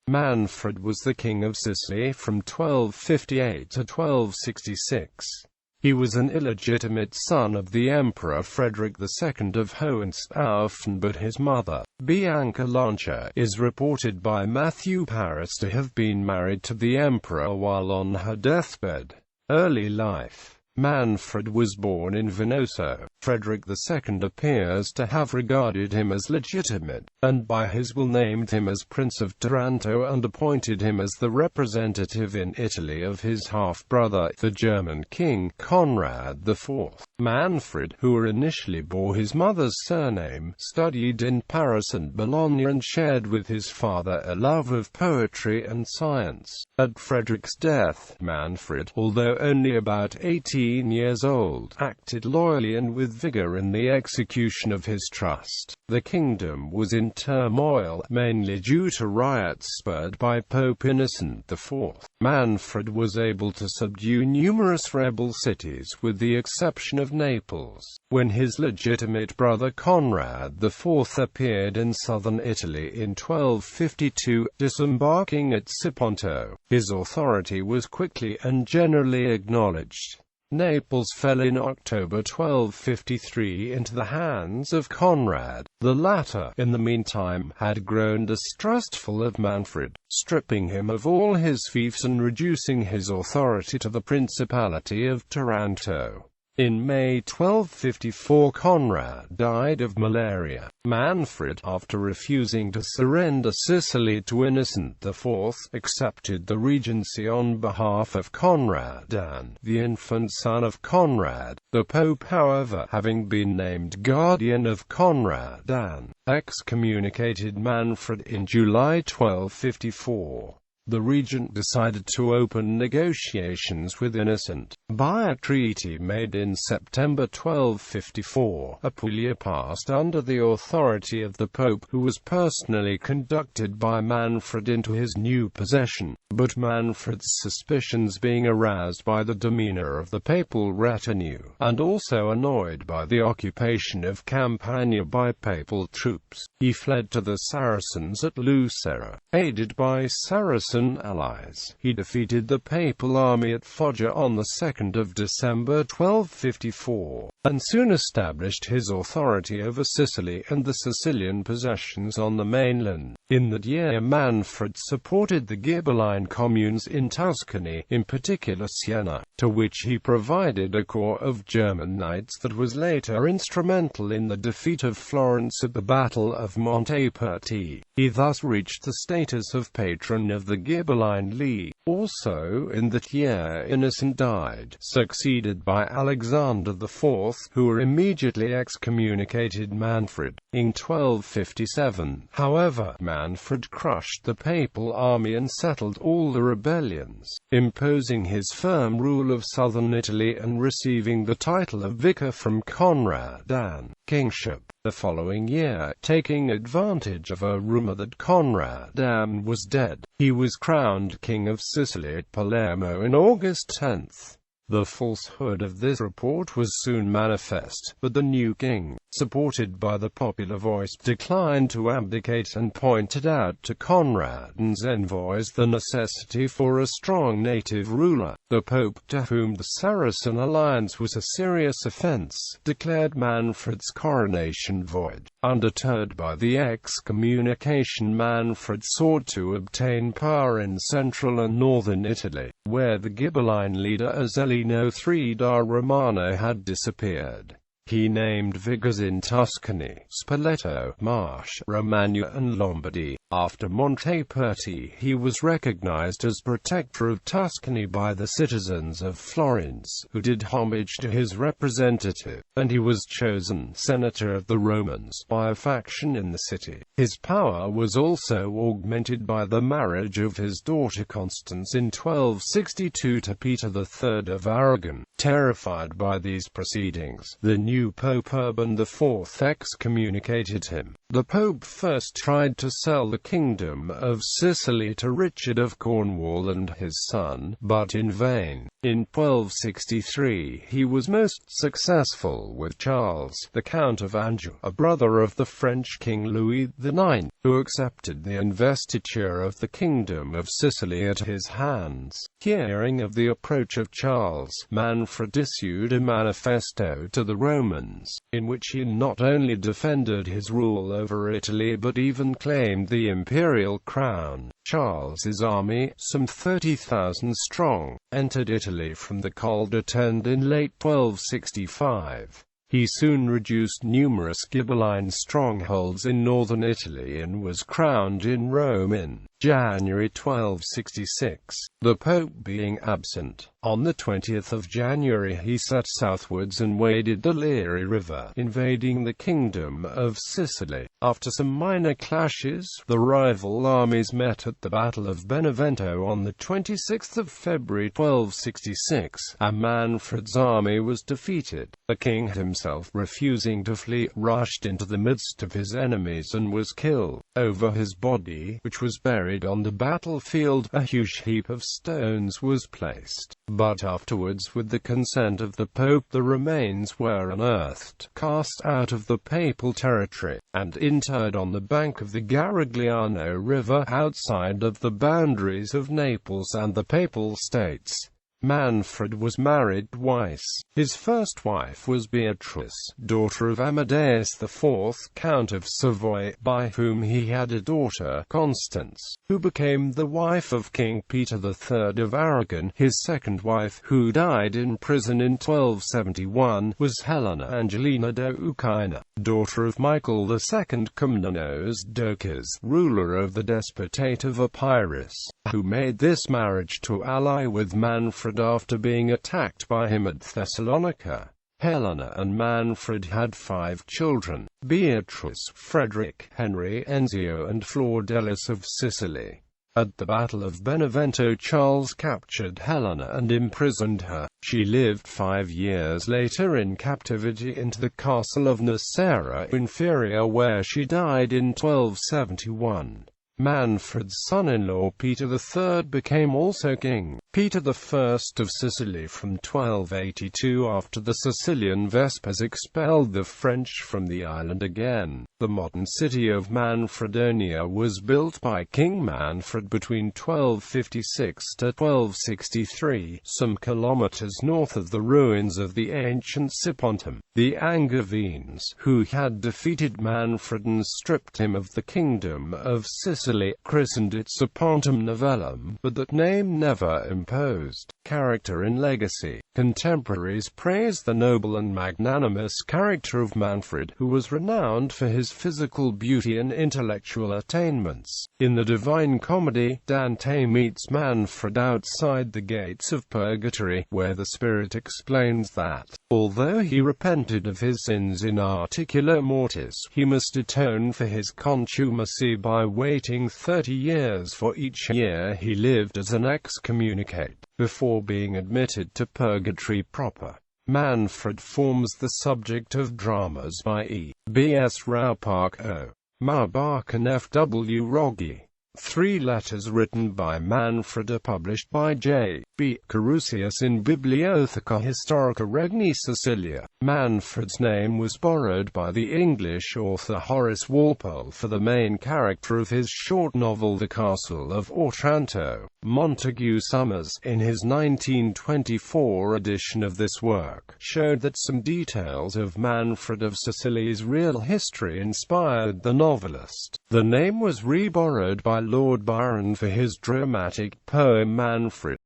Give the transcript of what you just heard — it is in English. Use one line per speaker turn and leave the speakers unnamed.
Manfred was the King of Sicily from 1258 to 1266. He was an illegitimate son of the Emperor Frederick II of Hohenstaufen, but his mother, Bianca Lancia, is reported by Matthew Paris to have been married to the Emperor while on her deathbed. Early life. Manfred was born in Venosa. Frederick II appears to have regarded him as legitimate, and by his will named him as Prince of Taranto and appointed him as the representative in Italy of his half-brother, the German king, Conrad IV. Manfred, who initially bore his mother's surname, studied in Paris and Bologna and shared with his father a love of poetry and science. At Frederick's death, Manfred, although only about 18 years old, acted loyally and with vigor in the execution of his trust. The kingdom was in turmoil, mainly due to riots spurred by Pope Innocent IV. Manfred was able to subdue numerous rebel cities with the exception of Naples. When his legitimate brother Conrad IV appeared in southern Italy in 1252, disembarking at Siponto, his authority was quickly and generally acknowledged. Naples fell in October 1253 into the hands of Conrad. The latter, in the meantime, had grown distrustful of Manfred, stripping him of all his fiefs and reducing his authority to the Principality of Taranto. In May 1254 Conrad died of malaria. Manfred, after refusing to surrender Sicily to Innocent IV, accepted the regency on behalf of Conrad An, the infant son of Conrad. The Pope, however, having been named guardian of Conrad An, excommunicated Manfred in July 1254. The regent decided to open negotiations with Innocent. By a treaty made in September 1254, Apulia passed under the authority of the Pope, who was personally conducted by Manfred into his new possession. But Manfred's suspicions being aroused by the demeanor of the papal retinue, and also annoyed by the occupation of Campania by papal troops, he fled to the Saracens at Lucera. Aided by Saracen allies, he defeated the papal army at Foggia on the 2nd of December 1254, and soon established his authority over Sicily and the Sicilian possessions on the mainland. In that year Manfred supported the Ghibelline communes in Tuscany, in particular Siena, to which he provided a corps of German knights that was later instrumental in the defeat of Florence at the Battle of Monteperti. He thus reached the status of patron of the Ghibelline League. Also in that year Innocent died, succeeded by Alexander IV, who immediately excommunicated Manfred. In 1257, however, Manfred crushed the papal army and settled all the rebellions, imposing his firm rule of southern Italy and receiving the title of vicar from Conrad An, kingship. The following year, taking advantage of a rumor that Conrad An was dead, he was crowned King of Sicily at Palermo in August 10. The falsehood of this report was soon manifest, but the new king, supported by the popular voice, declined to abdicate and pointed out to Conrad's envoys the necessity for a strong native ruler. The Pope, to whom the Saracen alliance was a serious offense, declared Manfred's coronation void. Undeterred by the excommunication, Manfred sought to obtain power in central and northern Italy, where the Ghibelline leader Azzolino III da Romano had disappeared. He named vicars in Tuscany, Spoleto, Marche, Romagna and Lombardy. After Monteperti, he was recognized as protector of Tuscany by the citizens of Florence, who did homage to his representative, and he was chosen senator of the Romans by a faction in the city. His power was also augmented by the marriage of his daughter Constance in 1262 to Peter III of Aragon. Terrified by these proceedings, the new Pope Urban IV excommunicated him. The Pope first tried to sell the Kingdom of Sicily to Richard of Cornwall and his son, but in vain. In 1263 he was most successful with Charles, the Count of Anjou, a brother of the French King Louis IX, who accepted the investiture of the Kingdom of Sicily at his hands. Hearing of the approach of Charles, Manfred issued a manifesto to the Romans, in which he not only defended his rule over Italy but even claimed the imperial crown. Charles's army, some 30,000 strong, entered Italy from the Col de Tende in late 1265. He soon reduced numerous Ghibelline strongholds in northern Italy and was crowned in Rome in January 1266, the Pope being absent. On the 20th of January he set southwards and waded the Liri River, invading the Kingdom of Sicily. After some minor clashes, the rival armies met at the Battle of Benevento on the 26th of February 1266, and Manfred's army was defeated. The king himself, refusing to flee, rushed into the midst of his enemies and was killed. Over his body, which was buried on the battlefield, a huge heap of stones was placed. But afterwards, with the consent of the Pope, the remains were unearthed, cast out of the papal territory, and interred on the bank of the Garigliano River, outside of the boundaries of Naples and the Papal States. Manfred was married twice. His first wife was Beatrice, daughter of Amadeus IV, Count of Savoy, by whom he had a daughter, Constance, who became the wife of King Peter III of Aragon. His second wife, who died in prison in 1271, was Helena Angelina de Ucina, daughter of Michael II Komnenos Doukas, ruler of the Despotate of Epirus, who made this marriage to ally with Manfred after being attacked by him at Thessalonica. Helena and Manfred had 5 children: Beatrice, Frederick, Henry, Enzio and Flordelis of Sicily. At the Battle of Benevento, Charles captured Helena and imprisoned her. She lived 5 years later in captivity into the castle of Nocera Inferior, where she died in 1271. Manfred's son-in-law Peter III became also king. Peter I of Sicily from 1282, after the Sicilian Vespers expelled the French from the island again. The modern city of Manfredonia was built by King Manfred between 1256 to 1263, some kilometers north of the ruins of the ancient Sipontum. The Angevines, who had defeated Manfred and stripped him of the Kingdom of Sicily, christened it Sipontum Novellum, but that name never imposed. Character and legacy. Contemporaries praise the noble and magnanimous character of Manfred, who was renowned for his physical beauty and intellectual attainments. In the Divine Comedy, Dante meets Manfred outside the gates of purgatory, where the spirit explains that, although he repented of his sins in articula mortis, he must atone for his contumacy by waiting 30 years for each year he lived as an excommunicate, before being admitted to purgatory proper. Manfred forms the subject of dramas by E. B. S. Raupark O. Marbach and F. W. Rogge. 3 letters written by Manfred are published by J. B. Carusius in Bibliotheca Historica Regni Sicilia. Manfred's name was borrowed by the English author Horace Walpole for the main character of his short novel The Castle of Otranto. Montague Summers, in his 1924 edition of this work, showed that some details of Manfred of Sicily's real history inspired the novelist. The name was re-borrowed by Lord Byron for his dramatic poem Manfred.